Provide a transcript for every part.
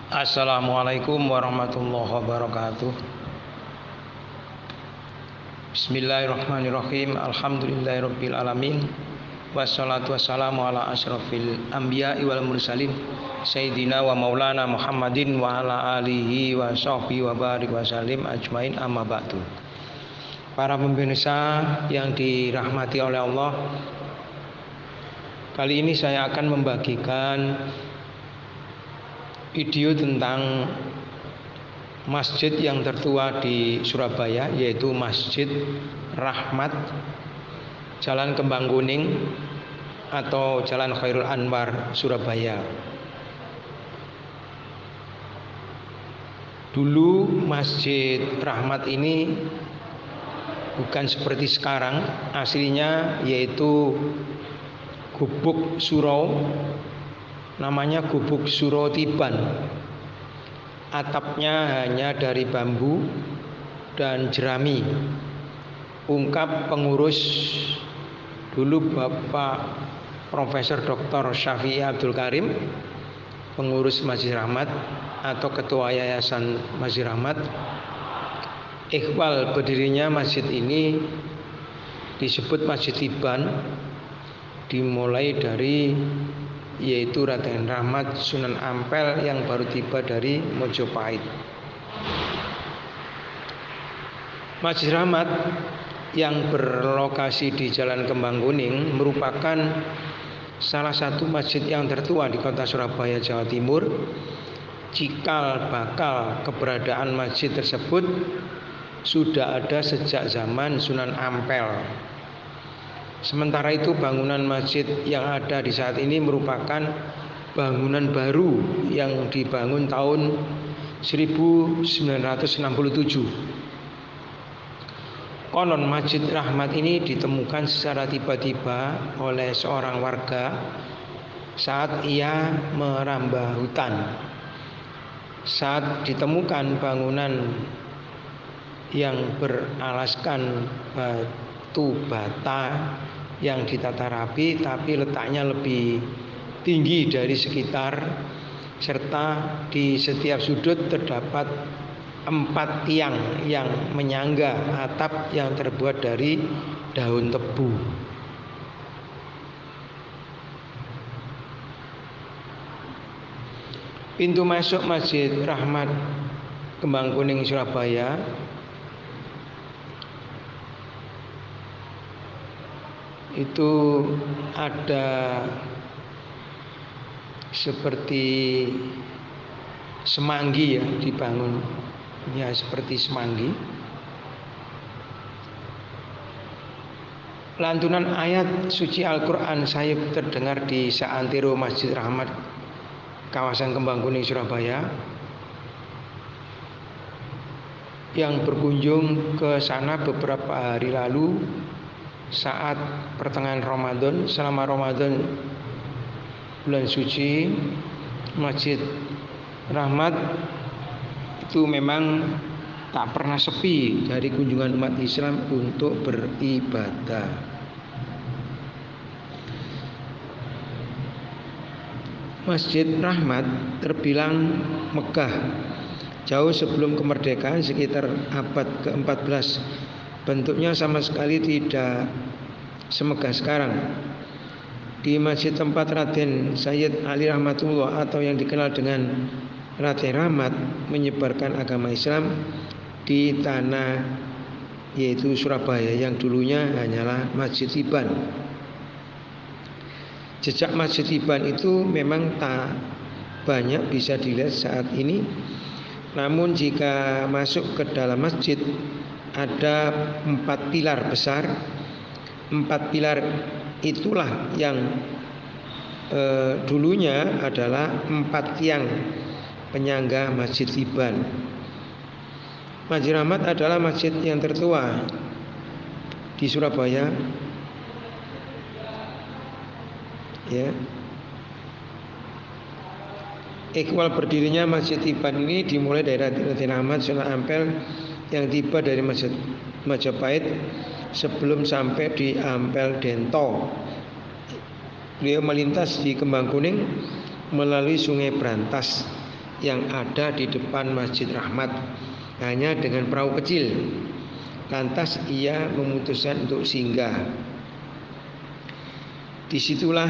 Assalamualaikum warahmatullahi wabarakatuh. Bismillahirrahmanirrahim. Alhamdulillahirabbil alamin. Wassalatu wassalamu ala asyrafil anbiya'i wal mursalin sayyidina wa maulana Muhammadin wa ala alihi wa sahbihi wa barik wa salim ajmain, amma ba'du. Para pemirsa yang dirahmati oleh Allah, kali ini saya akan membagikan video tentang masjid yang tertua di Surabaya, yaitu Masjid Rahmat, Jalan Kembang Kuning atau Jalan Khairul Anwar, Surabaya. Dulu Masjid Rahmat ini bukan seperti sekarang, aslinya yaitu Gubuk Surau, namanya Gubuk Surau Tiban. Atapnya hanya dari bambu dan jerami. Ungkap pengurus dulu Bapak Profesor Dr. Syafi'i Abdul Karim, pengurus Masjid Rahmat atau ketua Yayasan Masjid Rahmat. Ikhwal berdirinya masjid ini disebut Masjid Tiban, dimulai dari yaitu Raden Rahmat Sunan Ampel yang baru tiba dari Mojopahit. Masjid Rahmat yang berlokasi di Jalan Kembang Kuning merupakan salah satu masjid yang tertua di kota Surabaya, Jawa Timur. Cikal bakal keberadaan masjid tersebut sudah ada sejak zaman Sunan Ampel. Sementara itu bangunan masjid yang ada di saat ini merupakan bangunan baru yang dibangun tahun 1967. Konon Masjid Rahmat ini ditemukan secara tiba-tiba oleh seorang warga saat ia merambah hutan. Saat ditemukan bangunan yang beralaskan batu bata yang ditata rapi tapi letaknya lebih tinggi dari sekitar, serta di setiap sudut terdapat 4 tiang yang menyangga atap yang terbuat dari daun tebu. Pintu masuk Masjid Rahmat Kembang Kuning Surabaya itu ada seperti semanggi, ya, dibangun ya seperti semanggi. Lantunan ayat suci Al-Quran sayup terdengar di saantero Masjid Rahmat kawasan Kembang Kuning Surabaya. Yang berkunjung ke sana beberapa hari lalu saat pertengahan Ramadan, selama Ramadan bulan suci, Masjid Rahmat itu memang tak pernah sepi dari kunjungan umat Islam untuk beribadah. Masjid Rahmat terbilang megah jauh sebelum kemerdekaan, sekitar abad ke-14. Bentuknya sama sekali tidak semegah sekarang. Di masjid tempat Raden Sayyid Ali Rahmatullah atau yang dikenal dengan Raden Rahmat menyebarkan agama Islam di tanah yaitu Surabaya yang dulunya hanyalah Masjid Tiban. Jejak Masjid Tiban itu memang tak banyak bisa dilihat saat ini. Namun jika masuk ke dalam masjid ada 4 pilar besar. 4 pilar itulah yang dulunya adalah 4 tiang penyangga Masjid Tiban. Masjid Rahmat adalah masjid yang tertua di Surabaya, ya. Ikhwal berdirinya Masjid Tiban ini dimulai dari Raden Rahmat Sunan Ampel yang tiba dari Masjid Majapahit sebelum sampai di Ampel Dento. Beliau melintas di Kembang Kuning melalui Sungai Brantas yang ada di depan Masjid Rahmat hanya dengan perahu kecil. Lantas ia memutuskan untuk singgah. Disitulah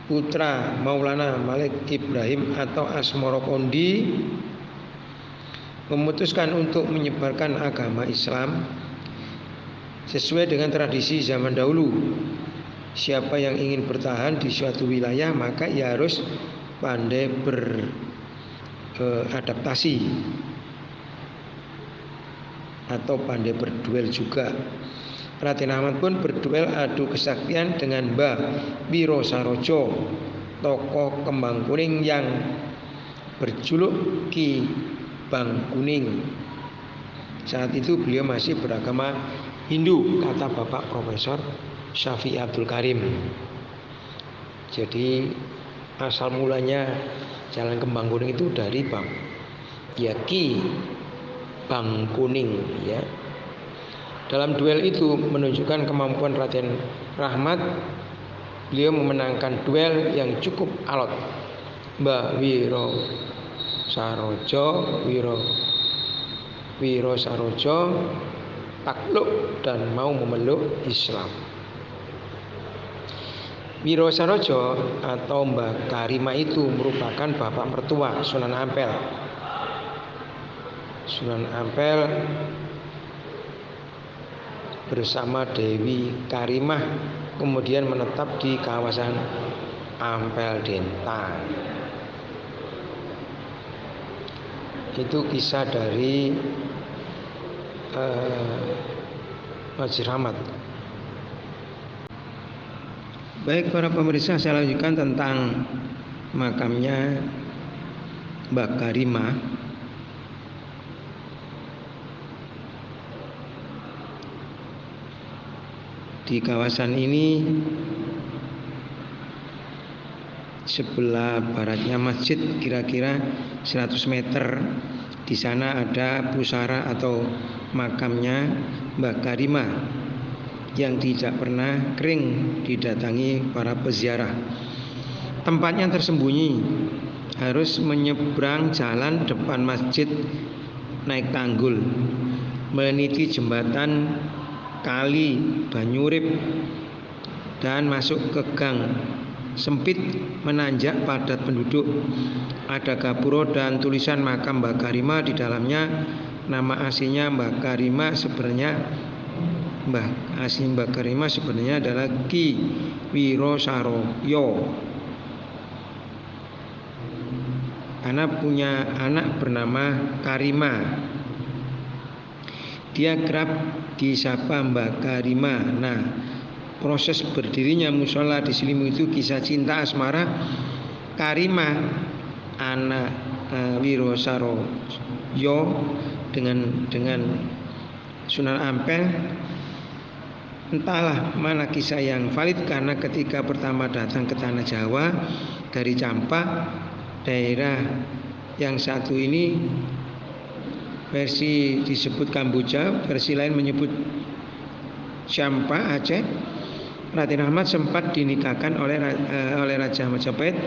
putra Maulana Malik Ibrahim atau Asmoro Kondi memutuskan untuk menyebarkan agama Islam sesuai dengan tradisi zaman dahulu. Siapa yang ingin bertahan di suatu wilayah maka ia harus pandai beradaptasi atau pandai berduel juga. Raden Ahmad pun berduel adu kesaktian dengan Mbah Wiro Sarojo, tokoh kembang kuning yang berjuluk Ki Bang Kuning. Saat itu beliau masih beragama Hindu, kata Bapak Profesor Syafi'i Abdul Karim. Jadi asal mulanya Jalan Kembang Kuning itu dari Ki Bang Kuning ya. Dalam duel itu menunjukkan kemampuan Raden Rahmat. Beliau memenangkan duel yang cukup alot. Mbah Wiro Sarojo takluk dan mau memeluk Islam. Wiro Sarojo atau Mbah Karima itu merupakan bapak mertua Sunan Ampel. Sunan Ampel bersama Dewi Karimah kemudian menetap di kawasan Ampel Denta. Itu kisah dari Masjid Rahmat. Baik para pemirsa, saya lanjutkan tentang makamnya Mbah Karimah. Di kawasan ini sebelah baratnya masjid kira-kira 100 meter. Di sana ada pusara atau makamnya Mbah Karimah yang tidak pernah kering didatangi para peziarah. Tempatnya tersembunyi, harus menyeberang jalan depan masjid naik tanggul, meniti jembatan kali Banyurip dan masuk ke gang sempit menanjak padat penduduk. Ada gapura dan tulisan makam Mbah Karimah di dalamnya. Nama aslinya Mbah Karimah sebenarnya adalah Ki Wiro Saroyo. Karena punya anak bernama Karimah. Dia kerap disapa Mbah Karimah. Nah, proses berdirinya musola di Selimu itu kisah cinta asmara Karimah anak Wiro Saroyo dengan Sunan Ampel. Entahlah mana kisah yang valid, karena ketika pertama datang ke tanah Jawa dari Campak, daerah yang satu ini versi disebut Kamboja, versi lain menyebut Campak Aceh. Raden Ahmad sempat dinikahkan oleh Raja Majapahit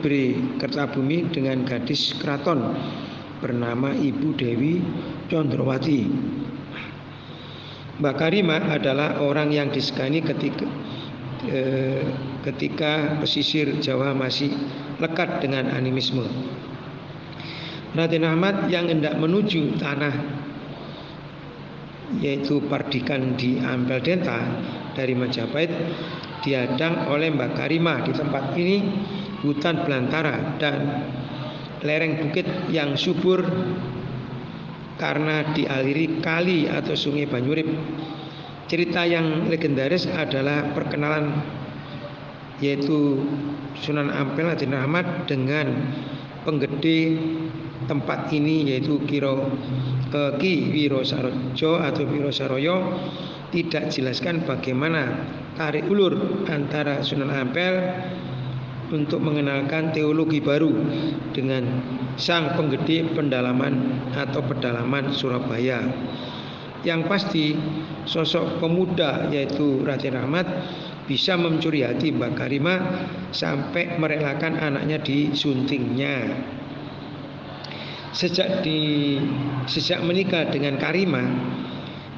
beri Kertabumi dengan gadis keraton bernama Ibu Dewi Condrowati. Mbah Karimah adalah orang yang disegani ketika pesisir Jawa masih lekat dengan animisme. Raden Ahmad yang hendak menuju tanah yaitu Pardikan di Ampel Denta dari Majapahit dihadang oleh Mbah Karimah. Di tempat ini hutan belantara dan lereng bukit yang subur karena dialiri kali atau sungai Banyurip. Cerita yang legendaris adalah perkenalan yaitu Sunan Ampel Raden Ahmad dengan penggede tempat ini yaitu Ki Wiro Sarojo atau Wiro Saroyo. Tidak jelaskan bagaimana tarik ulur antara Sunan Ampel untuk mengenalkan teologi baru dengan sang penggede pedalaman Surabaya. Yang pasti sosok pemuda yaitu Raden Ahmad bisa mencuri hati Mbak Karimah sampai merelakan anaknya disuntingnya. Sejak menikah dengan Karimah,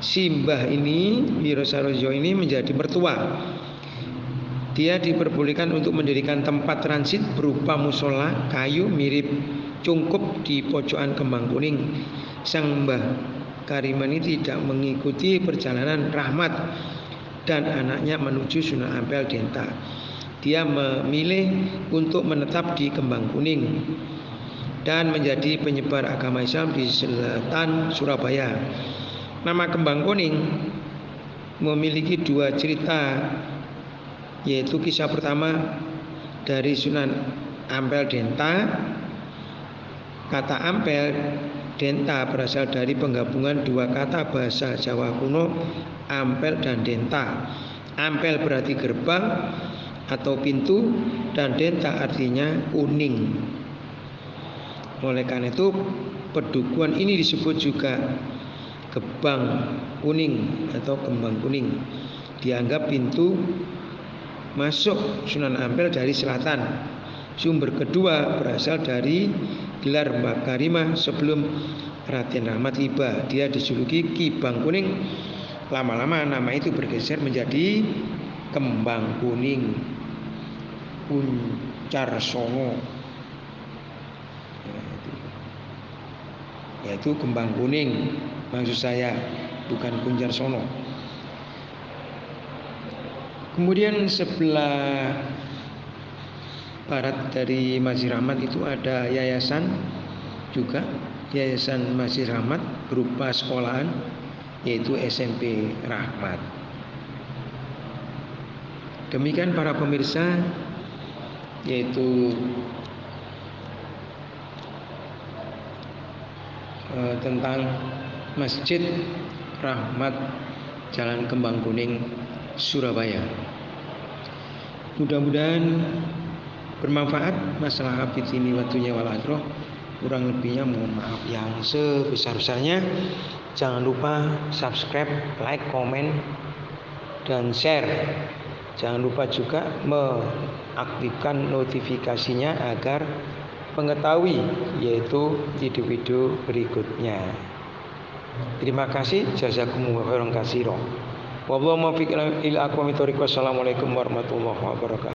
si Mbah ini, Wiro Sarojo ini menjadi mertua. Dia diperbolehkan untuk mendirikan tempat transit berupa musola kayu mirip cungkup di pojokan Kembang Kuning. Sang Mbah Karimah ini tidak mengikuti perjalanan Rahmat dan anaknya menuju Sunan Ampel Denta. Dia memilih untuk menetap di Kembang Kuning dan menjadi penyebar agama Islam di selatan Surabaya. Nama Kembang Kuning memiliki dua cerita, yaitu kisah pertama dari Sunan Ampel Denta. Kata Ampel Denta berasal dari penggabungan dua kata bahasa Jawa kuno, Ampel dan Denta. Ampel berarti gerbang atau pintu dan Denta artinya kuning. Oleh karena itu pedukuhan ini disebut juga Gebang Kuning atau Kembang Kuning. Dianggap pintu masuk Sunan Ampel dari selatan. Sumber kedua berasal dari gelar Mbak Karimah sebelum Raden Rahmat tiba. Dia dijuluki Ki Bang Kuning. Lama-lama nama itu bergeser menjadi Kembang Kuning, Kuncar Sono, yaitu Kembang Kuning maksud saya, bukan Kuncar Sono. Kemudian sebelah barat dari Masjid Rahmat itu ada yayasan juga, Yayasan Masjid Rahmat berupa sekolahan, yaitu SMP Rahmat. Demikian para pemirsa, yaitu tentang Masjid Rahmat Jalan Kembang Kuning, Surabaya. Mudah-mudahan bermanfaat. Masalah abidini watunya wal adroh, kurang lebihnya mohon maaf yang sebesar-besarnya. Jangan lupa subscribe, like, komen, dan share. Jangan lupa juga mengaktifkan notifikasinya agar mengetahui yaitu video-video berikutnya. Terima kasih. Jazakumullahu khairan katsiran. Wallahu muwaffiq ila aqwamit thoriq. Wassalamualaikum warahmatullahi wabarakatuh.